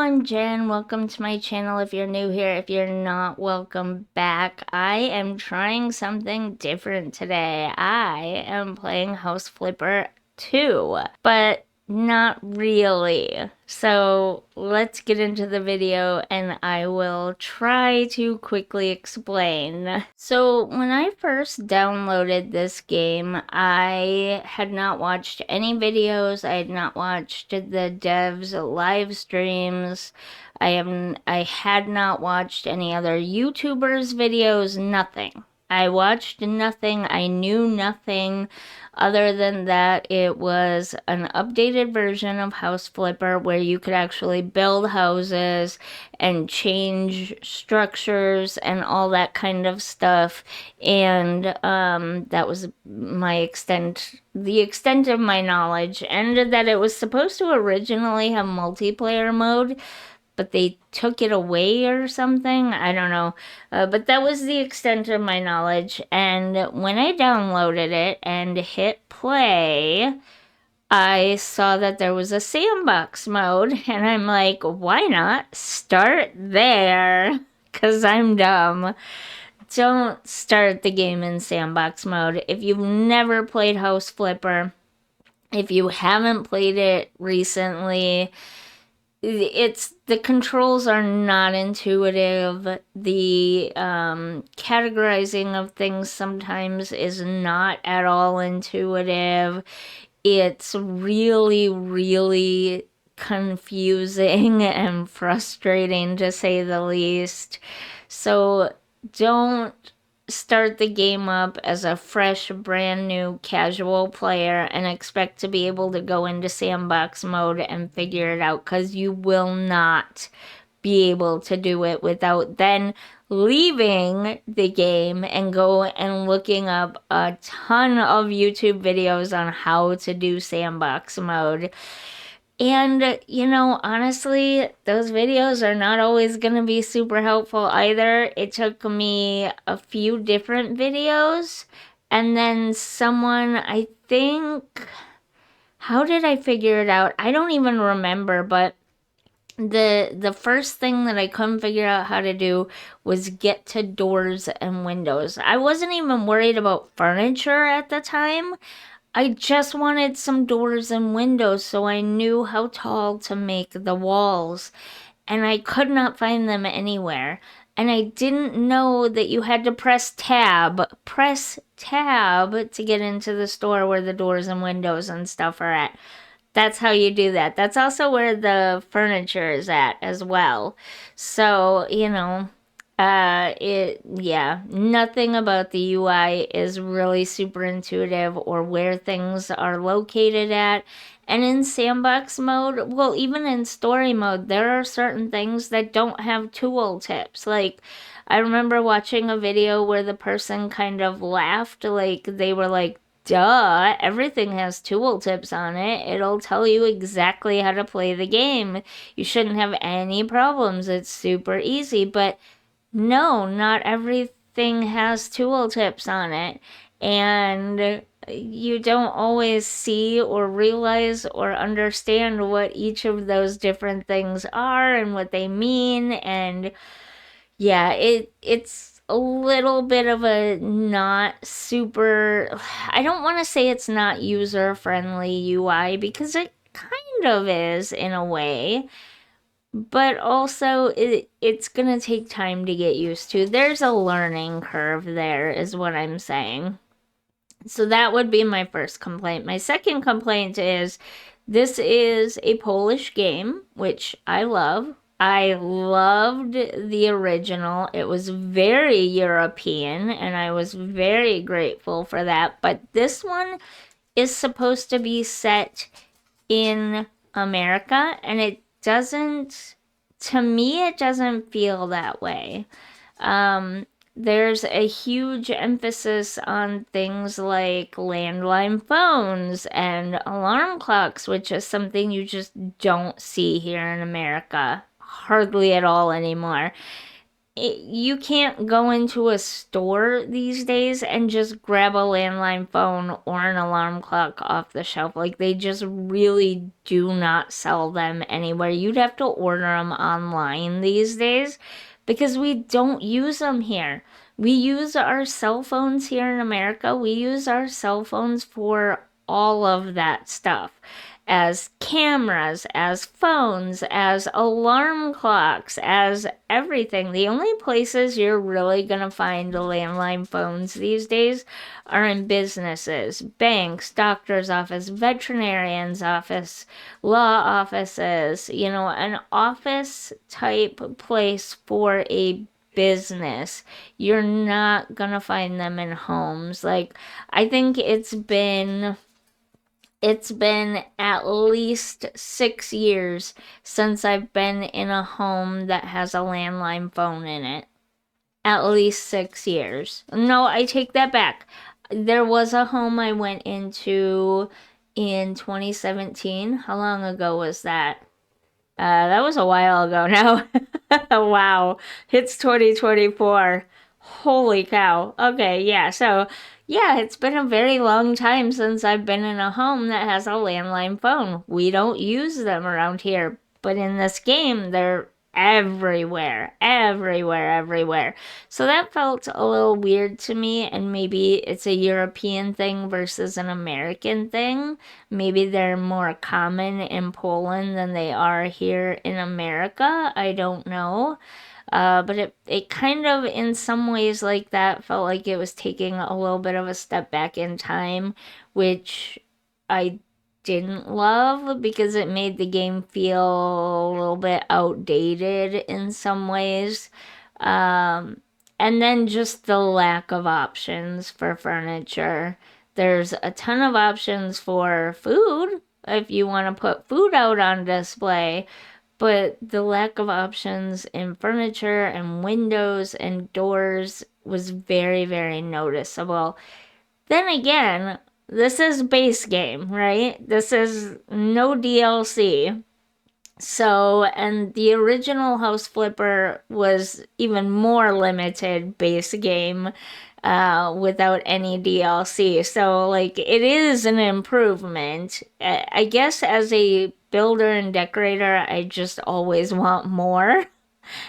I'm Jen. Welcome to my channel if you're new here. If you're not, welcome back. I am trying something different today. I am playing House Flipper 2, but not really. So let's get into the video and I will try to quickly explain. So when I first downloaded this game, I had not watched any videos. I had not watched the devs live streams. I had not watched any other YouTubers videos, nothing. I watched nothing. I knew nothing. Other than that, it was an updated version of House Flipper where you could actually build houses and change structures and all that kind of stuff. And that was the extent of my knowledge, and that it was supposed to originally have multiplayer mode, but they took it away or something. I don't know. But that was the extent of my knowledge. And when I downloaded it and hit play, I saw that there was a sandbox mode. And I'm like, why not start there? Because I'm dumb. Don't start the game in sandbox mode. If you've never played House Flipper, if you haven't played it recently, the controls are not intuitive. The categorizing of things sometimes is not at all intuitive. It's really, really confusing and frustrating, to say the least. So don't start the game up as a fresh, brand new, casual player and expect to be able to go into sandbox mode and figure it out, because you will not be able to do it without then leaving the game and go and looking up a ton of YouTube videos on how to do sandbox mode. And, honestly, those videos are not always going to be super helpful either. It took me a few different videos, and then someone, I think, how did I figure it out? I don't even remember, but the first thing that I couldn't figure out how to do was get to doors and windows. I wasn't even worried about furniture at the time. I just wanted some doors and windows so I knew how tall to make the walls, and I could not find them anywhere. And I didn't know that you had to press tab to get into the store where the doors and windows and stuff are at. That's how you do that. That's also where the furniture is at as well. So, yeah, nothing about the UI is really super intuitive or where things are located at. And in sandbox mode, well, even in story mode, there are certain things that don't have tool tips. Like, I remember watching a video where the person kind of laughed, like they were like, duh, everything has tool tips on it. It'll tell you exactly how to play the game. You shouldn't have any problems. It's super easy. But no, not everything has tool tips on it. And you don't always see or realize or understand what each of those different things are and what they mean. And yeah, it's a little bit of a not super, I don't want to say it's not user friendly UI, because it kind of is in a way, but also it's gonna take time to get used to. There's a learning curve there, is what I'm saying. So that would be my first complaint. My second complaint is this is a Polish game, which I love. I loved the original. It was very European, and I was very grateful for that. But this one is supposed to be set in America, and it doesn't, to me, it doesn't feel that way. There's a huge emphasis on things like landline phones and alarm clocks, which is something you just don't see here in America hardly at all anymore. you can't go into a store these days and just grab a landline phone or an alarm clock off the shelf. Like, they just really do not sell them anywhere. You'd have to order them online these days because we don't use them here. We use our cell phones here in America. We use our cell phones for all of that stuff, as cameras, as phones, as alarm clocks, as everything. The only places you're really going to find landline phones these days are in businesses, banks, doctor's office, veterinarian's office, law offices, an office type place for a business. You're not going to find them in homes. Like, I think it's been at least 6 years since I've been in a home that has a landline phone in it. At least 6 years. No, I take that back. There was a home I went into in 2017. How long ago was that? That was a while ago now. Wow. It's 2024. Holy cow. Okay, yeah. So, yeah, it's been a very long time since I've been in a home that has a landline phone. We don't use them around here, but in this game, they're everywhere, everywhere, everywhere. So that felt a little weird to me, and maybe it's a European thing versus an American thing. Maybe they're more common in Poland than they are here in America. I don't know. But it kind of, in some ways, like that, felt like it was taking a little bit of a step back in time, which I didn't love because it made the game feel a little bit outdated in some ways. Um, and then just the lack of options for furniture. There's a ton of options for food if you want to put food out on display, but the lack of options in furniture and windows and doors was very, very noticeable. Then again, this is base game, right? This is no DLC. So, and the original House Flipper was even more limited base game without any DLC. So, like, it is an improvement. I guess as a builder and decorator, I just always want more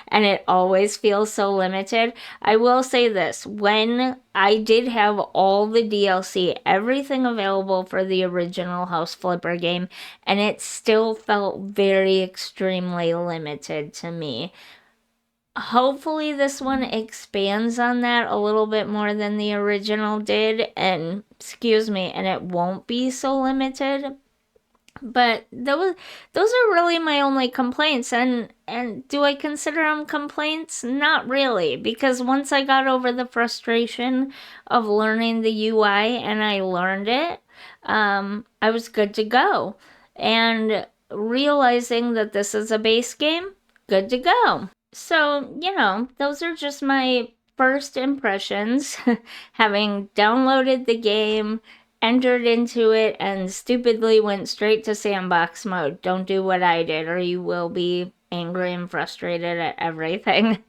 and it always feels so limited. I will say this, when I did have all the DLC, everything available for the original House Flipper game, and it still felt very extremely limited to me. Hopefully this one expands on that a little bit more than the original did, and excuse me, and it won't be so limited. But those are really my only complaints, and do I consider them complaints? Not really, because once I got over the frustration of learning the UI and I learned it, I was good to go. And realizing that this is a base game, good to go. So, those are just my first impressions, having downloaded the game, entered into it, and stupidly went straight to sandbox mode. Don't do what I did, or you will be angry and frustrated at everything.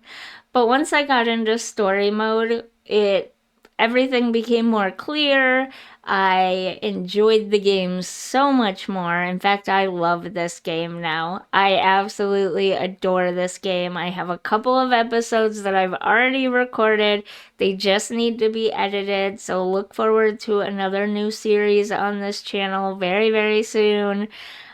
But once I got into story mode, it everything became more clear. I enjoyed the game so much more. In fact, I love this game now. I absolutely adore this game. I have a couple of episodes that I've already recorded. They just need to be edited. So look forward to another new series on this channel very, very soon.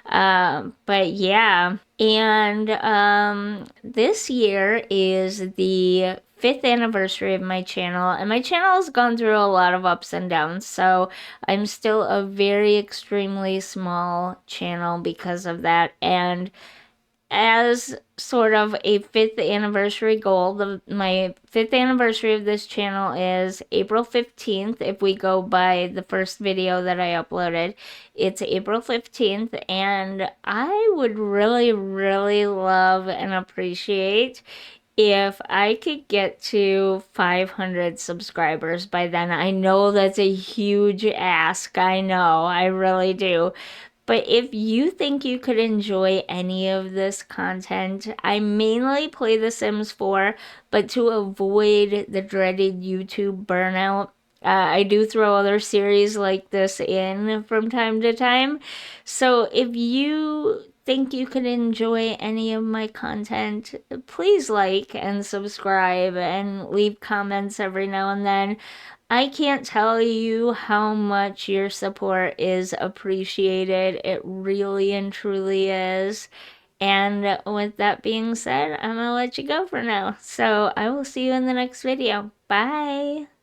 But yeah, and this year is the 5th anniversary of my channel, and my channel has gone through a lot of ups and downs, so I'm still a very extremely small channel because of that. And as sort of a 5th anniversary goal, my 5th anniversary of this channel is April 15th. If we go by the first video that I uploaded, it's April 15th, and I would really, really love and appreciate if I could get to 500 subscribers by then. I know that's a huge ask. I know, I really do. But if you think you could enjoy any of this content, I mainly play The Sims 4, but to avoid the dreaded YouTube burnout, I do throw other series like this in from time to time. So if you think you could enjoy any of my content, please like and subscribe and leave comments every now and then. I can't tell you how much your support is appreciated. It really and truly is. And with that being said, I'm gonna let you go for now. So I will see you in the next video. Bye.